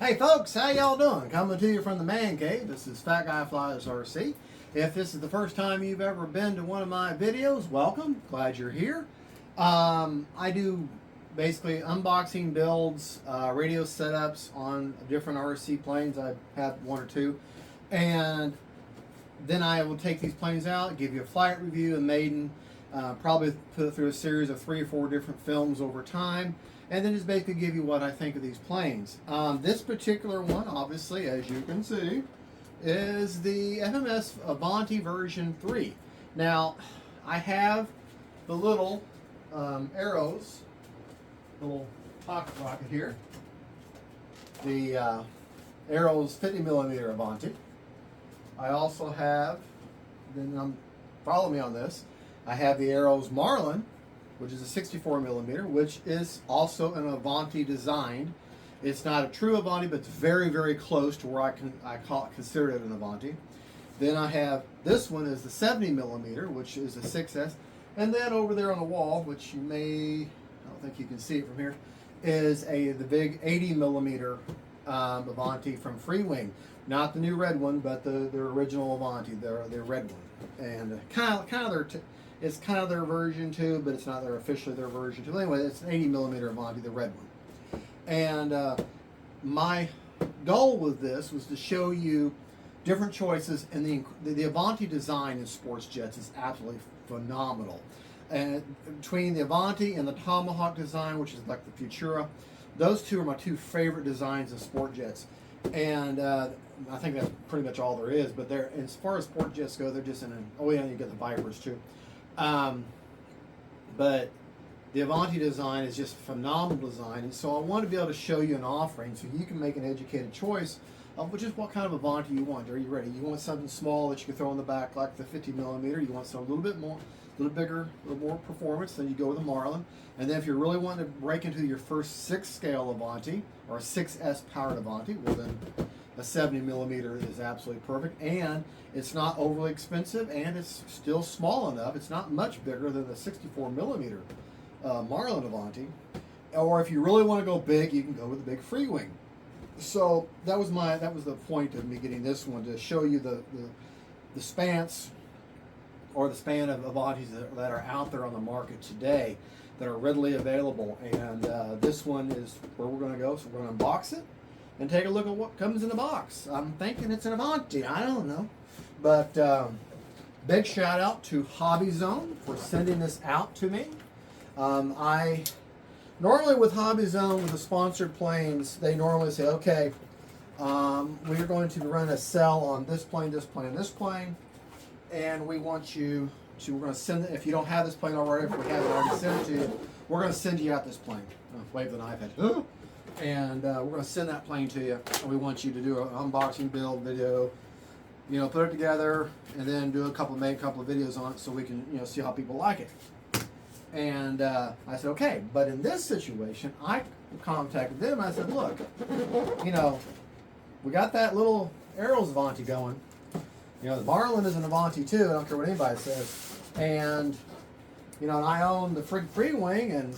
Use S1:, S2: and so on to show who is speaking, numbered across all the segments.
S1: Hey folks, how y'all doing? Coming to you from the man cave. This is Fat Guy Flies RC. If this is the first time you've ever been to one of my videos, welcome. Glad you're here. I do basically unboxing builds, radio setups on different RC planes. I have one or two, and then I will take these planes out, give you a flight review, a maiden, probably put it through a series of 3 or 4 different films over time, and then just basically give you what I think of these planes. This particular one, obviously, as you can see, is the FMS Avanti version 3. Now, I have the little arrows, little pocket rocket here. The arrows 50mm Avanti. I also have, follow me on this, I have the Arrows Marlin, which is a 64mm, which is also an Avanti designed. It's not a true Avanti, but it's very, very close to where I consider it an Avanti. Then I have, this one is the 70mm, which is a 6S. And then over there on the wall, which you may, I don't think you can see it from here, is the big 80mm Avanti from Freewing. Not the new red one, but the original Avanti, the red one. And it's kind of their version too, but it's not officially their version too. Anyway, it's an 80mm Avanti, the red one. And my goal with this was to show you different choices, and the Avanti design in sports jets is absolutely phenomenal. And between the Avanti and the Tomahawk design, which is like the Futura, those two are my two favorite designs in sport jets. And I think that's pretty much all there is. But they're, as far as sport jets go, they're just in an, oh yeah, you get the Vipers too. But the Avanti design is just a phenomenal design, and so I want to be able to show you an offering so you can make an educated choice of just what kind of Avanti you want. Are you ready? You want something small that you can throw in the back like the 50mm. You want something a little bit more, a little bigger, a little more performance. Then you go with a Marlin. And then if you're really wanting to break into your first 6 scale Avanti or a 6S powered Avanti, well then a 70mm is absolutely perfect, and it's not overly expensive, and it's still small enough. It's not much bigger than the 64mm Marlin Avanti. Or if you really want to go big, you can go with the big Freewing. So that was the point of me getting this one, to show you the spans, or the span of Avantis that are out there on the market today that are readily available. And this one is where we're going to go. So we're going to unbox it and take a look at what comes in the box. I'm thinking it's an Avanti. I don't know. But big shout out to Hobbywing for sending this out to me. I normally, with Hobbywing, with the sponsored planes, they normally say, okay, we're going to run a sell on this plane, this plane, and this plane, and we want you to, we're going to send it, if you don't have this plane already, if we haven't already sent it to you, we're going to send you out this plane. Wave the knife at you. And we're going to send that plane to you, and we want you to do an unboxing build video, you know, put it together, and then do make a couple of videos on it so we can, you know, see how people like it. And I said, okay. But in this situation, I contacted them. I said, look, you know, we got that little Arrows Avanti going. You know, the Marlin is an Avanti too. I don't care what anybody says. And, you know, and I own the Freewing, and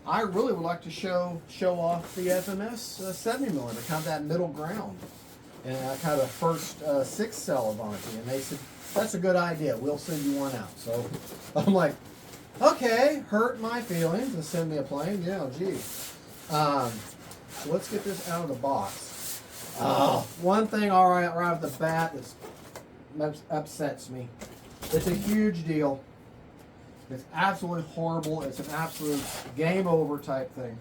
S1: I really would like to show off the FMS 70mm, kind of that middle ground, and kind of the first 6 cell Avanti. And they said, that's a good idea. We'll send you one out. So I'm like, okay, hurt my feelings and send me a plane. Yeah, gee. So let's get this out of the box. One thing, all right off the bat, that upsets me. It's a huge deal. It's absolutely horrible. It's an absolute game over type thing.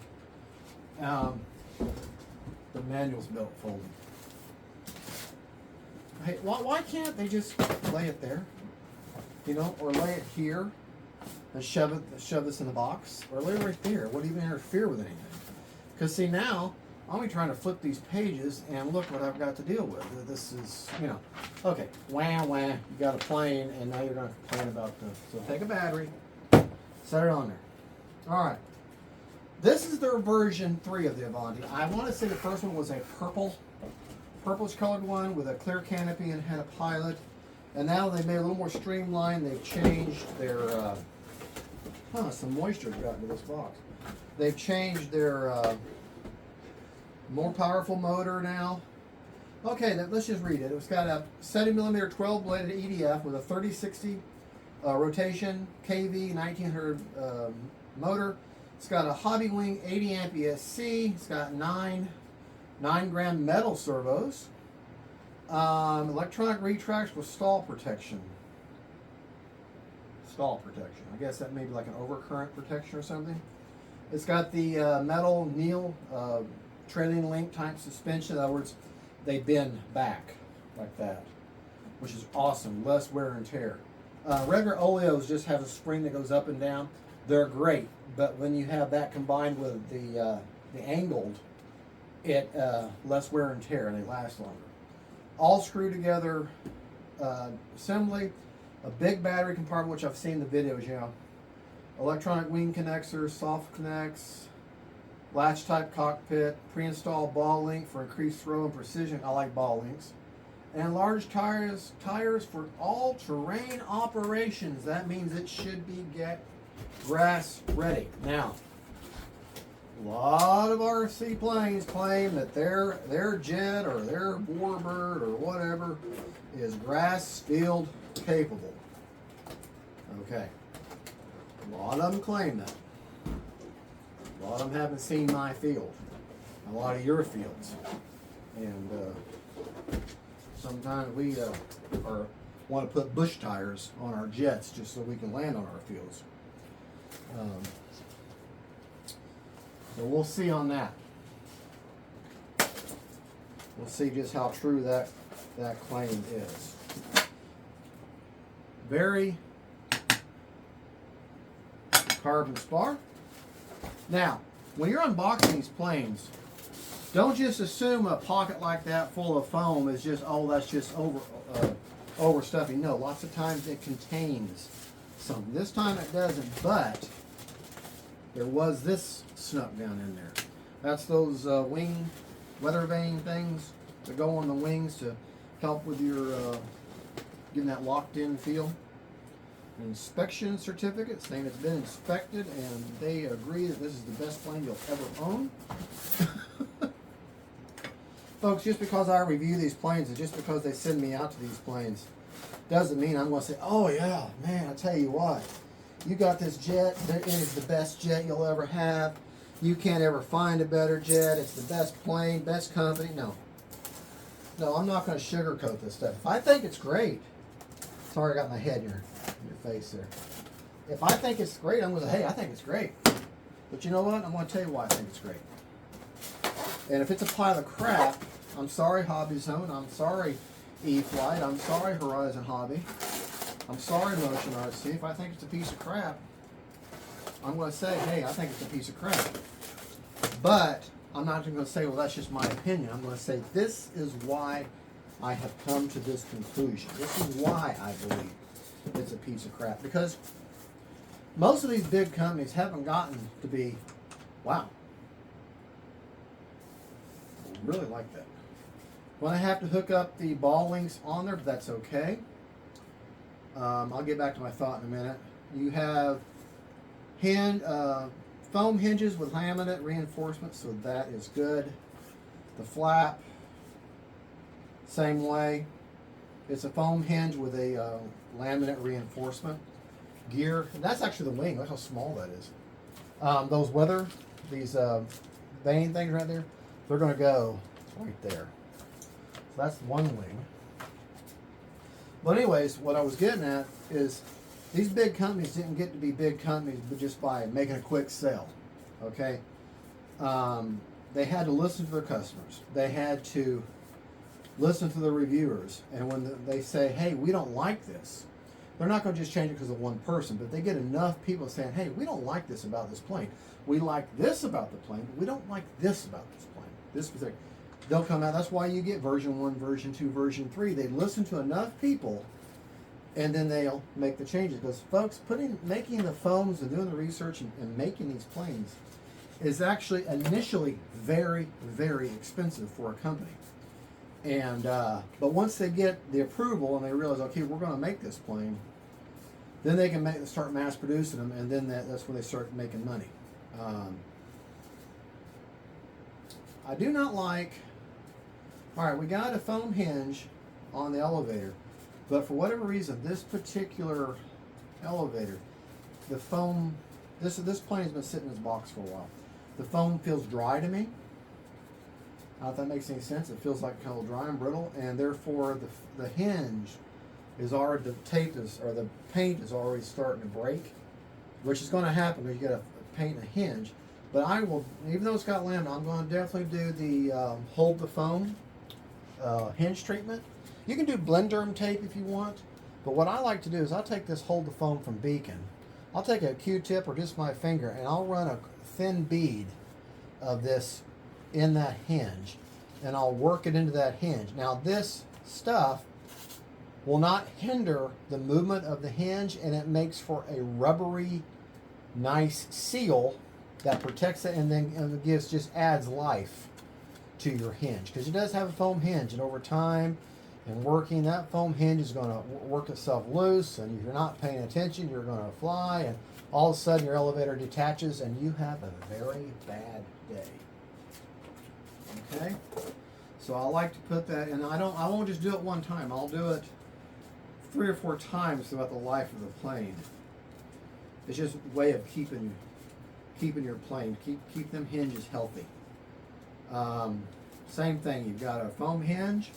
S1: The manual's built folded. Hey, why can't they just lay it there? You know, or lay it here and shove this in the box, or lay it right there. What even interfere with anything? Because see, now I'll be trying to flip these pages, and look what I've got to deal with. This is, you know, okay, wah, you got a plane, and now you're going to complain about this. So take a battery, set it on there. All right, this is their version 3 of the Avanti. I want to say the first one was a purplish colored one with a clear canopy and had a pilot. And now they've made it a little more streamlined. They've changed their, some moisture got into this box. They've changed their More powerful motor now. Okay, let's just read it. It's got a 70mm 12-bladed EDF with a 3060 rotation, KV 1900 motor. It's got a Hobbywing 80 amp SC. It's got 9-gram metal servos. Electronic retracts with stall protection. Stall protection. I guess that may be like an overcurrent protection or something. It's got the metal Neil trailing link type suspension. In other words, they bend back like that, which is awesome. Less wear and tear. Regular oleos just have a spring that goes up and down. They're great, but when you have that combined with the angled, it less wear and tear, and they last longer. All screw together assembly. A big battery compartment, which I've seen the videos, you know. Electronic wing connectors, soft connects, latch type cockpit, pre-installed ball link for increased throw and precision. I like ball links. And large tires for all-terrain operations. That means it should be grass ready. Now, a lot of RC planes claim that their jet or their warbird or whatever is grass field capable. Okay. A lot of them claim that. A lot of them haven't seen my field. A lot of your fields. And sometimes we want to put bush tires on our jets just so we can land on our fields. So we'll see on that. We'll see just how true that claim is. Very carbon spar. Now, when you're unboxing these planes, don't just assume a pocket like that full of foam is just, oh, that's just overstuffing. No, lots of times it contains something. This time it doesn't, but there was this snuck down in there. That's those wing weather vane things that go on the wings to help with your getting that locked in feel. Inspection certificate saying it's been inspected and they agree that this is the best plane you'll ever own. Folks, just because I review these planes and just because they send me out to these planes doesn't mean I'm going to say, oh yeah, man, I tell you what, you got this jet, it is the best jet you'll ever have. You can't ever find a better jet. It's the best plane, best company. No, I'm not going to sugarcoat this stuff. If I think it's great, sorry I got my head in your face there. If I think it's great, I'm going to say, hey, I think it's great. But you know what? I'm going to tell you why I think it's great. And if it's a pile of crap, I'm sorry, Hobby Zone. I'm sorry, E-Flight. I'm sorry, Horizon Hobby. I'm sorry, Motion RC. If I think it's a piece of crap, I'm going to say, hey, I think it's a piece of crap. But I'm not going to say, well, that's just my opinion. I'm going to say, this is why I have come to this conclusion. This is why I believe it's a piece of crap. Because most of these big companies haven't gotten to be, wow, I really like that. When I have to hook up the ball links on there, but that's okay. I'll get back to my thought in a minute. You have foam hinges with laminate reinforcement, so that is good. The flap, same way. It's a foam hinge with a laminate reinforcement. Gear, and that's actually the wing. Look how small that is. Those these vane things right there, they're going to go right there. So that's one wing. But anyways, what I was getting at is these big companies didn't get to be big companies but just by making a quick sale. Okay? They had to listen to their customers. They had to listen to the reviewers. And when they say, hey, we don't like this, they're not going to just change it because of one person, but they get enough people saying, hey, we don't like this about this plane. We like this about the plane, but we don't like this about this plane. This specific. They'll come out. That's why you get version 1, version 2, version 3. They listen to enough people, and then they'll make the changes. Because, folks, making the foams and doing the research and making these planes is actually initially very, very expensive for a company. And but once they get the approval and they realize, okay, we're going to make this plane, then they can start mass producing them, and then that's when they start making money. I do not like, all right, we got a foam hinge on the elevator, but for whatever reason, this particular elevator, the foam, this plane's been sitting in this box for a while. The foam feels dry to me. I don't know if that makes any sense. It feels like kind of dry and brittle, and therefore the hinge is already, the tape is, or the paint is already starting to break, which is going to happen because you got to paint a hinge. But I will, even though it's got laminate, I'm going to definitely do the hold the foam hinge treatment. You can do Blenderm tape if you want, but what I like to do is I'll take this hold the foam from Beacon. I'll take a Q-tip or just my finger, and I'll run a thin bead of this in that hinge, and I'll work it into that hinge. Now this stuff will not hinder the movement of the hinge, and it makes for a rubbery, nice seal that protects it, and then just adds life to your hinge, because it does have a foam hinge, and over time and working, that foam hinge is going to work itself loose, and if you're not paying attention, you're going to fly, and all of a sudden your elevator detaches and you have a very bad day. Okay, so I like to put that, and I won't just do it one time. I'll do it 3 or 4 times throughout the life of the plane. It's just a way of keeping your plane, keep them hinges healthy. Same thing. You've got a foam hinge.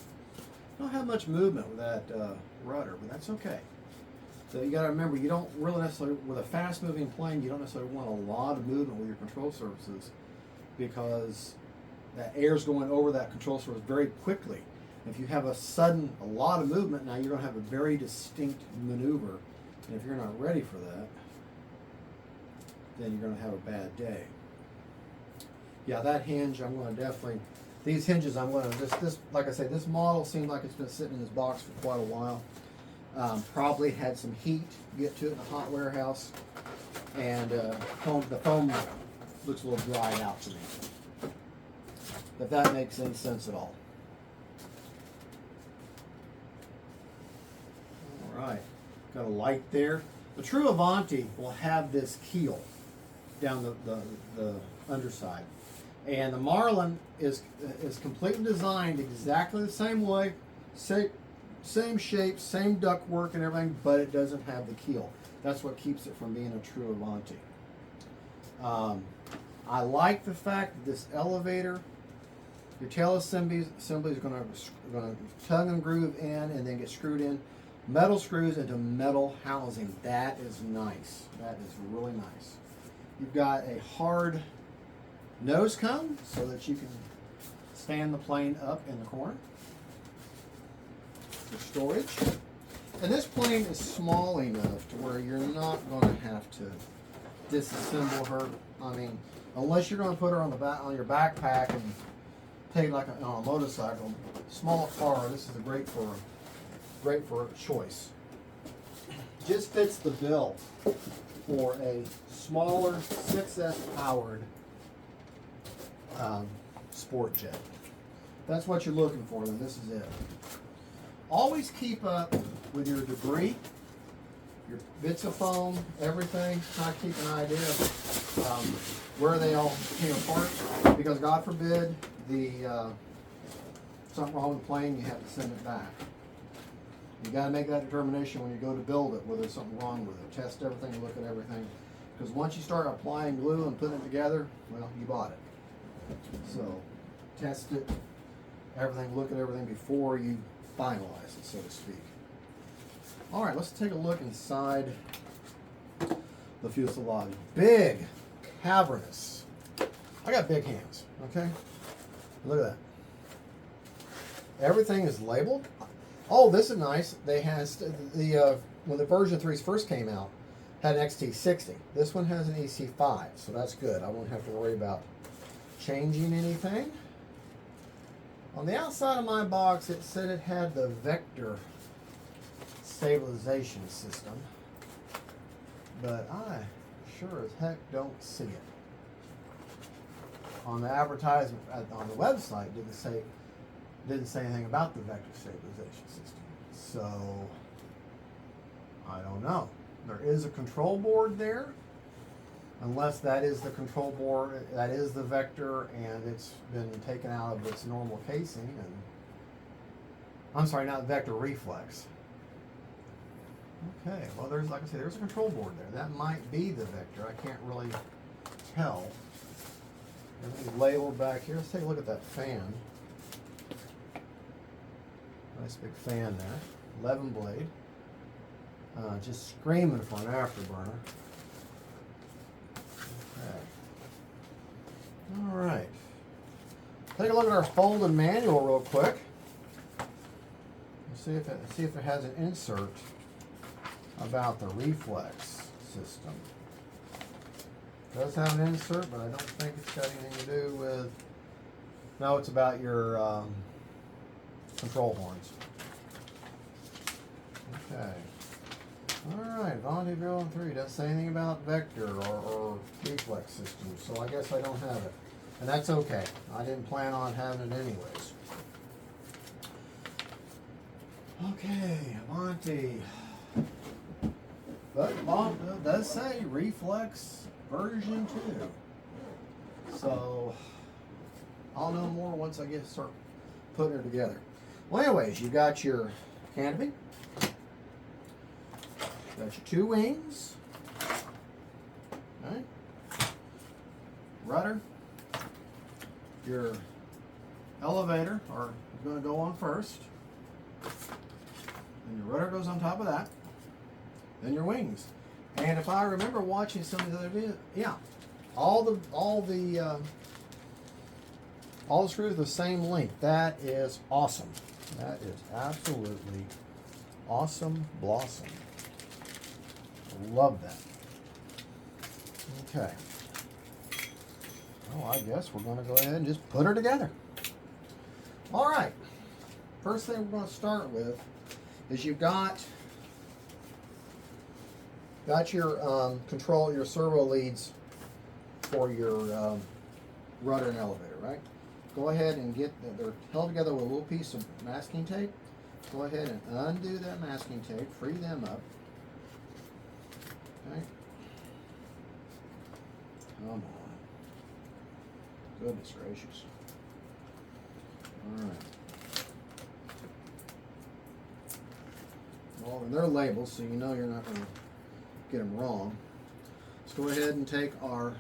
S1: Don't have much movement with that rudder, but that's okay. So you got to remember, you don't really necessarily, with a fast-moving plane, you don't necessarily want a lot of movement with your control surfaces, because that air's going over that control surface very quickly. If you have a lot of movement, now you're going to have a very distinct maneuver, and if you're not ready for that, then you're going to have a bad day. Yeah, that hinge, I'm going to definitely, these hinges, I'm going to, this, like I say, this model seems like it's been sitting in this box for quite a while. Probably had some heat get to it in a hot warehouse, and the foam looks a little dried out to me. If that makes any sense at all. All right, got a light there. The true Avanti will have this keel down the underside, and the Marlin is completely designed exactly the same way, same shape, same ductwork and everything, but it doesn't have the keel. That's what keeps it from being a true Avanti. I like the fact that this elevator, your tail assembly is going to tug and groove in and then get screwed in. Metal screws into metal housing. That is nice. That is really nice. You've got a hard nose cone so that you can stand the plane up in the corner for storage. And this plane is small enough to where you're not going to have to disassemble her. I mean, unless you're going to put her on your backpack and take like on a motorcycle. Small car. This is great for choice. Just fits the bill for a smaller 6S powered sport jet. That's what you're looking for, then this is it. Always keep up with your debris, your bits of foam, everything. Try to keep an idea of where they all came apart, because God forbid something wrong with the plane, you have to send it back. You got to make that determination when you go to build it, whether there's something wrong with it. Test everything, look at everything, because once you start applying glue and putting it together, well, you bought it. So test it, everything, look at everything before you finalize it, so to speak. All right, let's take a look inside the fuselage. Big, cavernous. I got big hands, okay? Look at that. Everything is labeled. Oh, this is nice. They has when the version 3s first came out, had an XT60. This one has an EC5, so that's good. I won't have to worry about changing anything. On the outside of my box, it said it had the vector stabilization system, but I sure as heck don't see it. On the advertisement on the website, didn't say anything about the vector stabilization system. So I don't know. There is a control board there. unless that is the control board, that is the vector, and it's been taken out of its normal casing. And I'm sorry, not vector, reflex. Okay, well, there's, like I said, there's a control board there. That might be the vector. I can't really tell. Everything's labeled back here. Let's take a look at that fan. Nice big fan there. 11 blade. Just screaming for an afterburner. Okay. All right. Take a look at our folded manual real quick. See if it has an insert about the reflex system. It does have an insert, but I don't think it's got anything to do with. No, it's about your control horns. Okay. All right, Avanti 013 doesn't say anything about vector or reflex systems, so I guess I don't have it. And that's okay. I didn't plan on having it anyways. Okay, Avanti. But it does say reflex version 2. So I'll know more once I start putting her together. Well, anyways, you got your canopy. Got your 2 wings. Okay. Rudder. Your elevator is going to go on first. And your rudder goes on top of that. Then your wings. And if I remember watching some of the other videos, yeah, all the screws are the same length. That is awesome. That is absolutely awesome blossom. Love that. Okay. Oh, I guess we're going to go ahead and just put her together. All right. First thing we're going to start with is you've got your control, your servo leads for your rudder and elevator, right? Go ahead and they're held together with a little piece of masking tape. Go ahead and undo that masking tape, free them up. Okay. Come on. Goodness gracious. All right. Well, and they're labeled, so you know you're not going to get them wrong. Let's go ahead and take our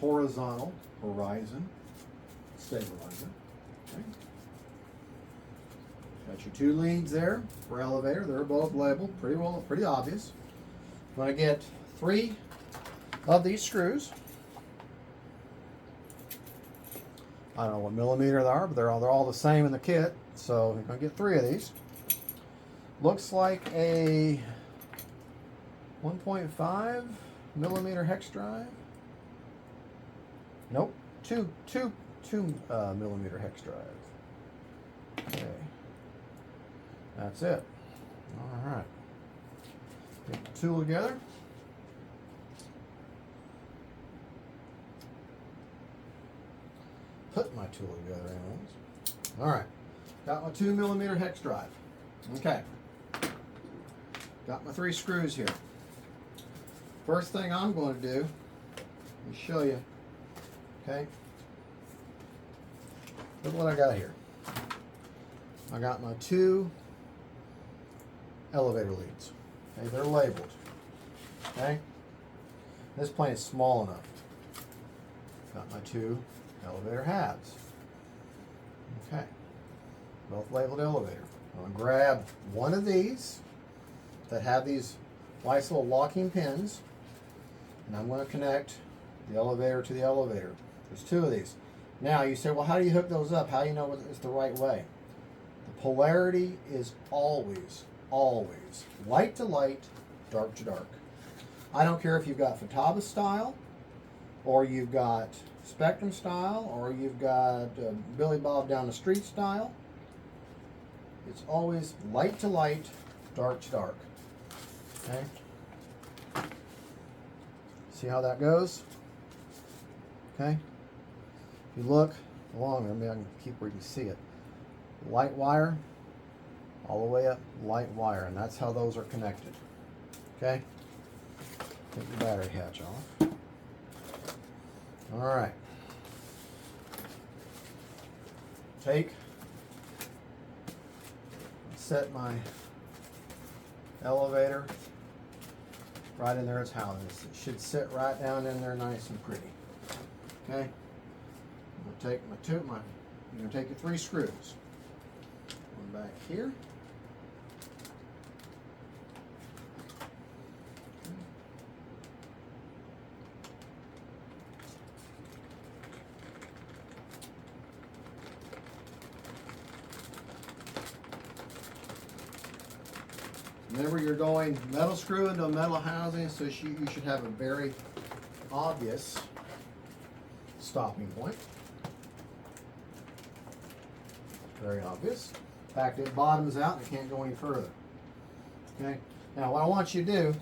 S1: horizon stabilizer. Okay. Got your 2 leads there for elevator. They're both labeled pretty obvious. I'm going to get 3 of these screws. I don't know what millimeter they are, but they're all the same in the kit. So I'm going to get 3 of these. Looks like a 1.5 millimeter hex drive. Nope, 2 millimeter hex drive. Okay, that's it. All right, get the tool together. Put my tool together, anyways. All right, got my 2 millimeter hex drive. Okay, got my 3 screws here. First thing I'm going to do, let me show you. Okay, look what I got here. I got my 2 elevator leads. Okay, they're labeled. Okay, this plane is small enough. Got my 2 elevator halves. Okay, both labeled elevator. I'm going to grab one of these that have these nice little locking pins, and I'm going to connect the elevator to the elevator. There's 2 of these. Now you say, well, how do you hook those up? How do you know it's the right way? The polarity is always light to light, dark to dark. I don't care if you've got Futaba style, or you've got Spectrum style, or you've got Billy Bob down the street style. It's always light to light, dark to dark. Okay? See how that goes? Okay? If you look along there, maybe I can keep where you can see it. Light wire, all the way up, light wire, and that's how those are connected. Okay? Take the battery hatch off. All right. Set my elevator right in there. It's housed. It should sit right down in there nice and pretty. Okay? I'm going to take you're going to take your 3 screws. One back here. Remember, you're going metal screw into a metal housing, so you should have a very obvious stopping point. Very obvious. In fact, it bottoms out and it can't go any further. Okay? Now, what I want you to do,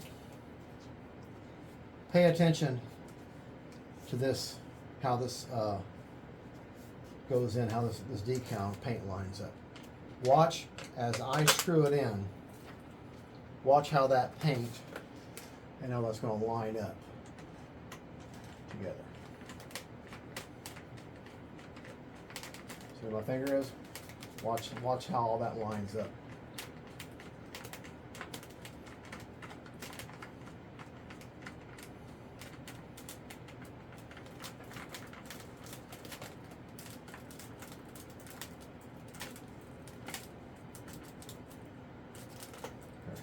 S1: pay attention to this, how this goes in, how this decal paint lines up. Watch as I screw it in. Watch how that paint and how that's going to line up together. See where my finger is? Watch how all that lines up.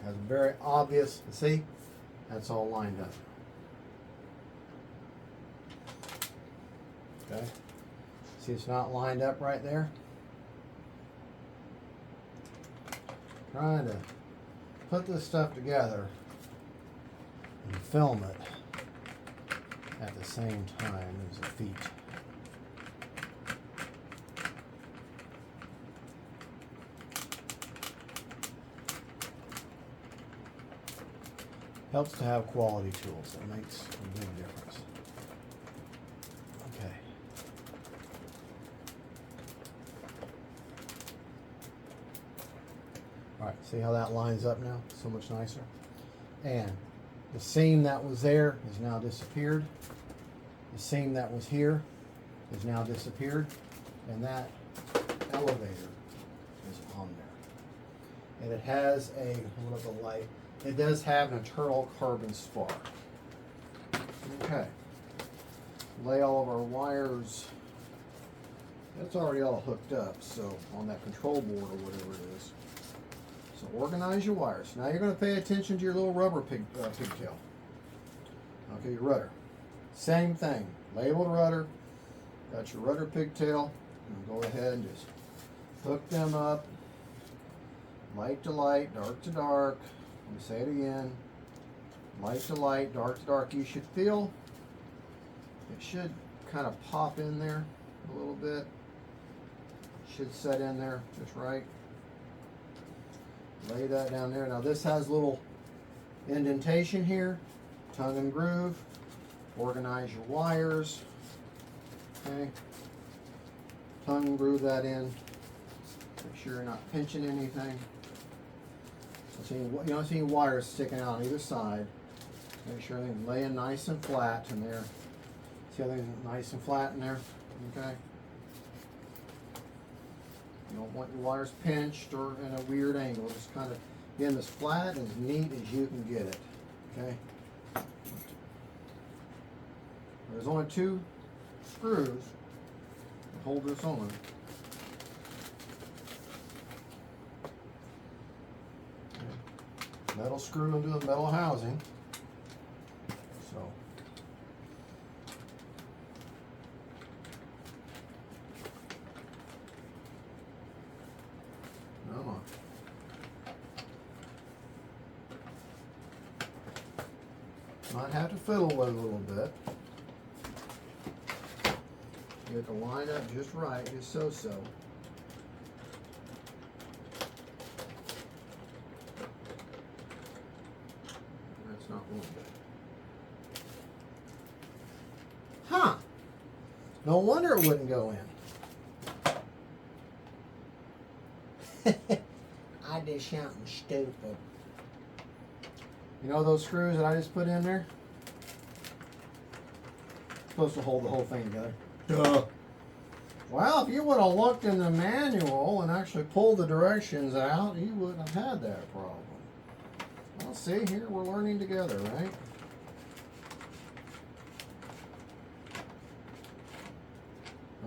S1: Has a very obvious, see, that's all lined up. Okay, see it's not lined up right there. Trying to put this stuff together and film it at the same time as the feet. Helps to have quality tools. That makes a big difference. Okay. All right, see how that lines up now? So much nicer. And the seam that was there has now disappeared. The seam that was here has now disappeared. And that elevator is on there. And it has a little bit of light. It does have an internal carbon spar. Okay. Lay all of our wires. That's already all hooked up, so on that control board or whatever it is. So organize your wires. Now you're going to pay attention to your little rubber pigtail. Okay, your rudder. Same thing. Labeled rudder. Got your rudder pigtail. And go ahead and just hook them up. Light to light, dark to dark. Let me say it again. Light to light, dark to dark. You should feel it should kind of pop in there a little bit. Should set in there just right. Lay that down there. Now this has a little indentation here. Tongue and groove. Organize your wires. Okay. Tongue and groove that in. Make sure you're not pinching anything. You don't see any wires sticking out on either side. Make sure everything's laying nice and flat in there. See everything's nice and flat in there? Okay. You don't want your wires pinched or in a weird angle. Just kind of get them as flat and as neat as you can get it. Okay. There's only 2 screws that hold this on. Metal screw into the metal housing. So might have to fiddle with it a little bit. Get the line up just right, just so. Not one bit. Huh. No wonder it wouldn't go in. I did something stupid. You know those screws that I just put in there? Supposed to hold the whole thing together. Duh. Well, if you would have looked in the manual and actually pulled the directions out, you wouldn't have had that problem. Well, see, here we're learning together, right?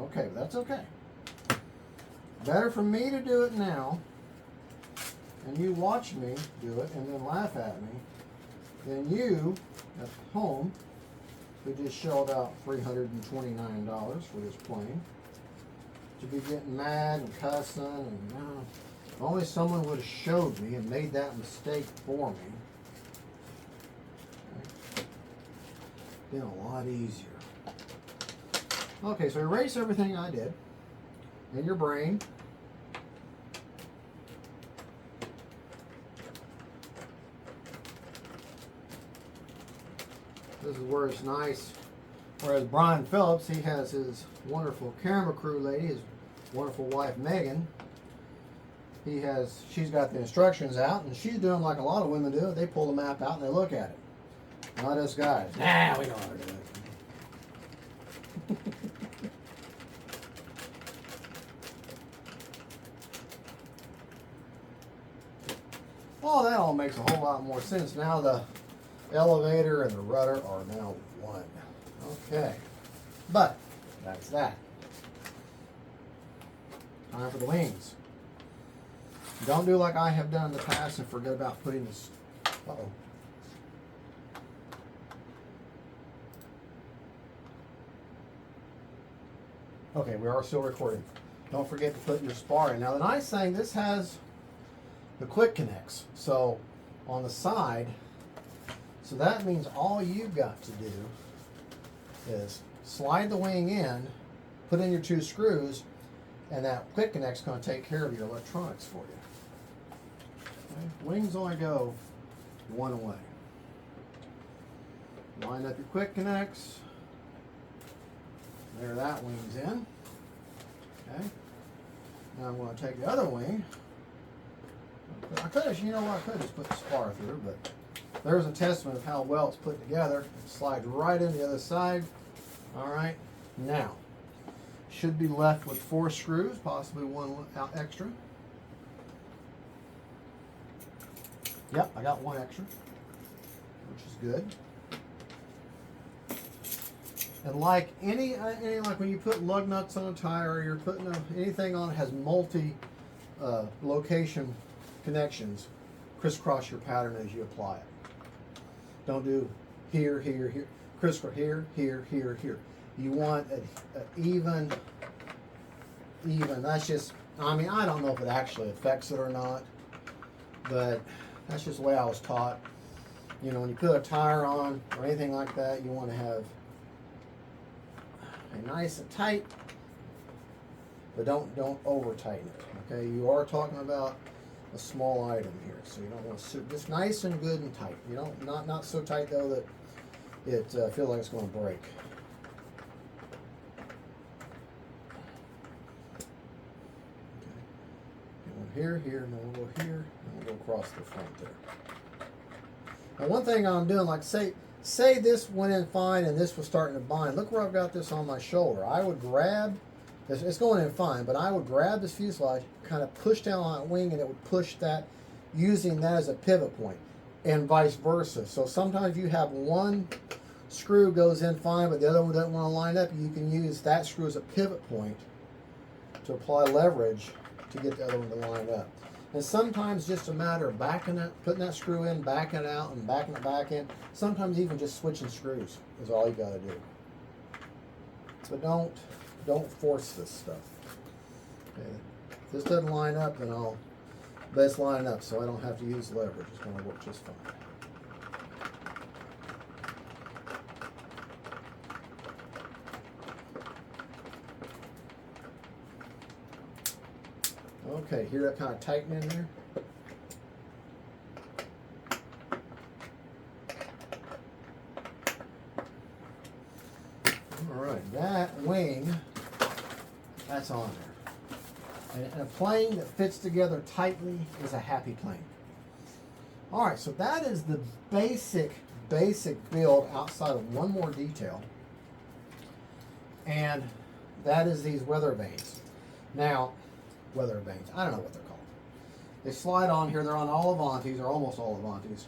S1: Okay, but that's okay. Better for me to do it now, and you watch me do it and then laugh at me, than you at home who just shelled out $329 for this plane. To be getting mad and cussing and only someone would have showed me and made that mistake for me. Okay. Been a lot easier. Okay, so erase everything I did in your brain. This is where it's nice. Whereas Brian Phillips, he has his wonderful camera crew lady, his wonderful wife Megan. She's got the instructions out, and she's doing like a lot of women do. They pull the map out and they look at it. Not us guys. Nah, we know how to do it. Well, that all makes a whole lot more sense. Now the elevator and the rudder are now one. Okay, but that's that. Time for the wings. Don't do like I have done in the past and forget about putting this. Uh-oh. Okay, we are still recording. Don't forget to put your spar in. Now the nice thing, this has the quick connects. So on the side, so that means all you've got to do is slide the wing in, put in your 2 screws, and that quick connect's going to take care of your electronics for you. Okay. Wings only go one way. Line up your quick connects. There, that wing's in. Okay. Now I'm going to take the other wing. I could have, you know what, I could have just put the spar through, but there's a testament of how well it's put together. It slides right in the other side. All right. Now, should be left with 4 screws, possibly 1 out extra. Yep, I got 1 extra, which is good. And like any like when you put lug nuts on a tire, or you're putting anything on it has multi location connections, crisscross your pattern as you apply it. Don't do here, here, here, crisscross here, here, here, here. You want an even. That's just, I mean, I don't know if it actually affects it or not, but that's just the way I was taught. You know, when you put a tire on or anything like that, you want to have a nice and tight, but don't over tighten it. Okay, you are talking about a small item here, so you don't want to just nice and good and tight. You don't not so tight though that it feels like it's going to break. Here, here, and then we'll go here, and we'll go across the front there. Now one thing I'm doing, like say this went in fine and this was starting to bind. Look where I've got this on my shoulder. I would grab, it's going in fine, but I would grab this fuselage, kind of push down on that wing, and it would push that, using that as a pivot point, and vice versa. So sometimes you have one screw goes in fine, but the other one doesn't want to line up. You can use that screw as a pivot point to apply leverage to get the other one to line up. And sometimes just a matter of backing it, putting that screw in, backing it out, and backing it back in. Sometimes even just switching screws is all you got to do. But don't force this stuff. Okay. If this doesn't line up, then let's line up so I don't have to use leverage. It's going to work just fine. Okay, hear that kind of tightening there? All right, that wing, that's on there. And a plane that fits together tightly is a happy plane. All right, so that is the basic build outside of one more detail. And that is these weather vanes. Now, weather vanes, I don't know what they're called. They slide on here, they're on all Avantis, or almost all Avantis.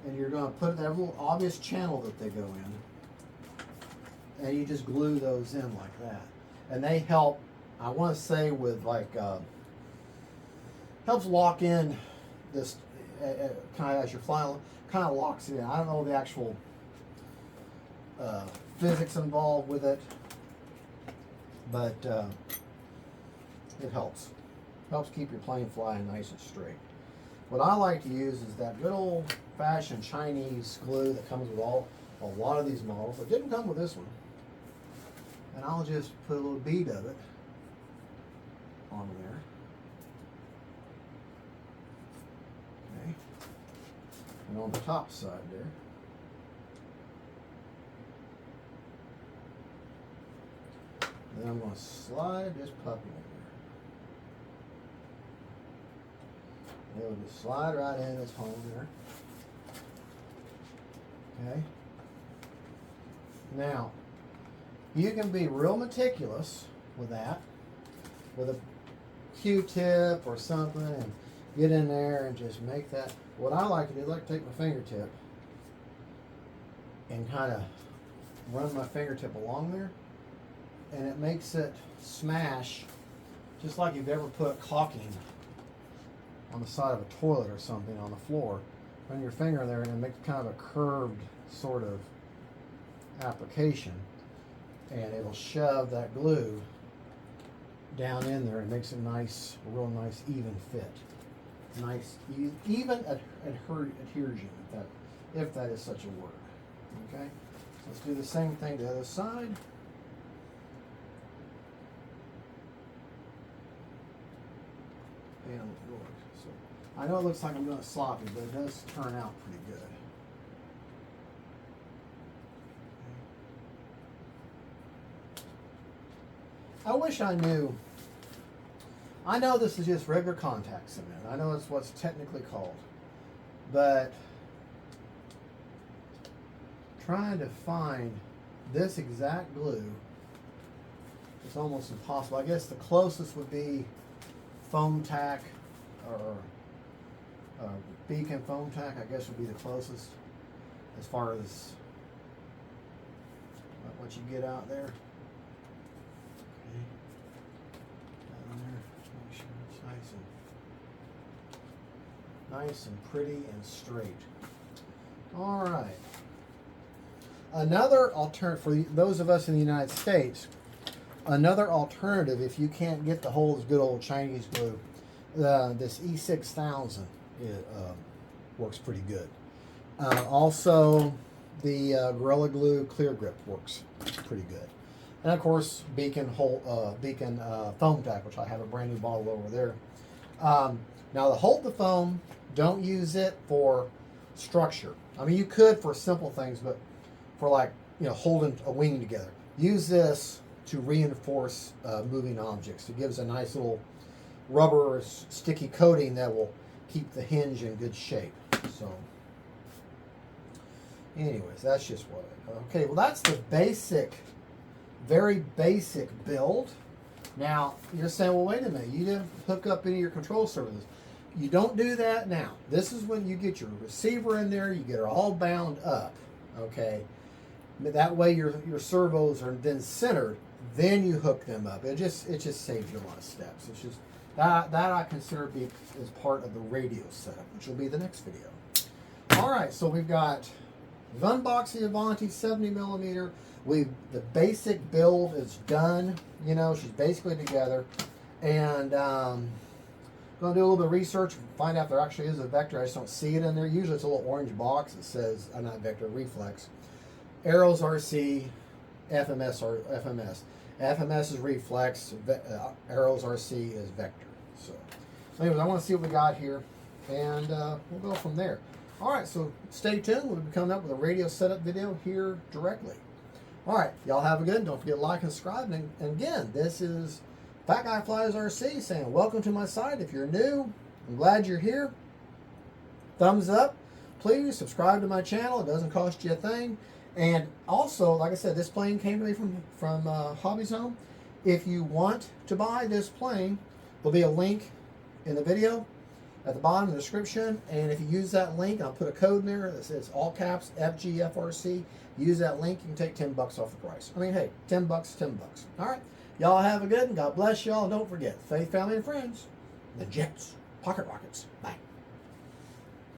S1: And you're going to put that little obvious channel that they go in. And you just glue those in like that. And they help, I want to say with like, helps lock in this, kind of as you're flying, kind of locks it in. I don't know the actual physics involved with it, but it helps. Helps keep your plane flying nice and straight. What I like to use is that good old fashioned Chinese glue that comes with a lot of these models. It didn't come with this one. And I'll just put a little bead of it on there. Okay. And on the top side there. Then I'm going to slide this puppy in there. It'll just slide right in its home there. Okay. Now, you can be real meticulous with that, with a Q-tip or something, and get in there and just make that. What I like to do is like to take my fingertip and kind of run my fingertip along there, and it makes it smash just like you've ever put caulking on the side of a toilet or something on the floor. Run your finger there and it makes kind of a curved sort of application, and it'll shove that glue down in there and makes a nice, real nice even fit. Nice even adhesion, if that is such a word. Okay, let's do the same thing to the other side. And so I know it looks like I'm doing it sloppy, but it does turn out pretty good. I wish I knew. I know this is just regular contact cement. I know it's what's technically called. But trying to find this exact glue is almost impossible. I guess the closest would be foam tack or beacon foam tack, I guess would be the closest as far as what you get out there. Okay. Down there, make sure it's nice and pretty and straight. All right. Another alternative for those of us in the United States. Another alternative, if you can't get the whole good old Chinese glue, this E6000 works pretty good. Also, the Gorilla Glue Clear Grip works pretty good. And of course, Beacon foam tack, which I have a brand new bottle over there. Now, to hold the foam, don't use it for structure. I mean, you could for simple things, but for like, holding a wing together. Use this to reinforce moving objects. It gives a nice little rubber or sticky coating that will keep the hinge in good shape. So, anyways, that's just what okay, well, that's the basic, very basic build. Now, you're saying, well, wait a minute, you didn't hook up any of your control surfaces. You don't do that now. This is when you get your receiver in there, you get it all bound up, okay? That way your servos are then centered, then you hook them up. It just saves you a lot of steps. It's just that I consider be as part of the radio setup, which will be the next video. All right, so we've got we've unboxed the Avanti 70mm. The basic build is done. She's basically together, and going to do a little bit of research, find out if there actually is a Vector. I just don't see it in there. Usually it's a little orange box that says not Vector, Reflex. Arrows RC, FMS or FMS. FMS is Reflex, Arrows RC is Vector. So anyways, I want to see what we got here, and we'll go from there. All right, so stay tuned. We'll be coming up with a radio setup video here directly. All right, y'all have a good one. Don't forget to like and subscribe. And again, this is Fat Guy Flies RC saying welcome to my site. If you're new, I'm glad you're here. thumbs up. Please subscribe to my channel. It doesn't cost you a thing. And also, like I said, this plane came to me from Hobbywing. If you want to buy this plane, there'll be a link in the video at the bottom of the description. And if you use that link, I'll put a code in there that says all caps FGFRC. Use that link, you can take $10 off the price. I mean, hey, $10, $10. All right. Y'all have a good one. God bless y'all. And don't forget, faith, family, and friends, the Jets, pocket rockets. Bye.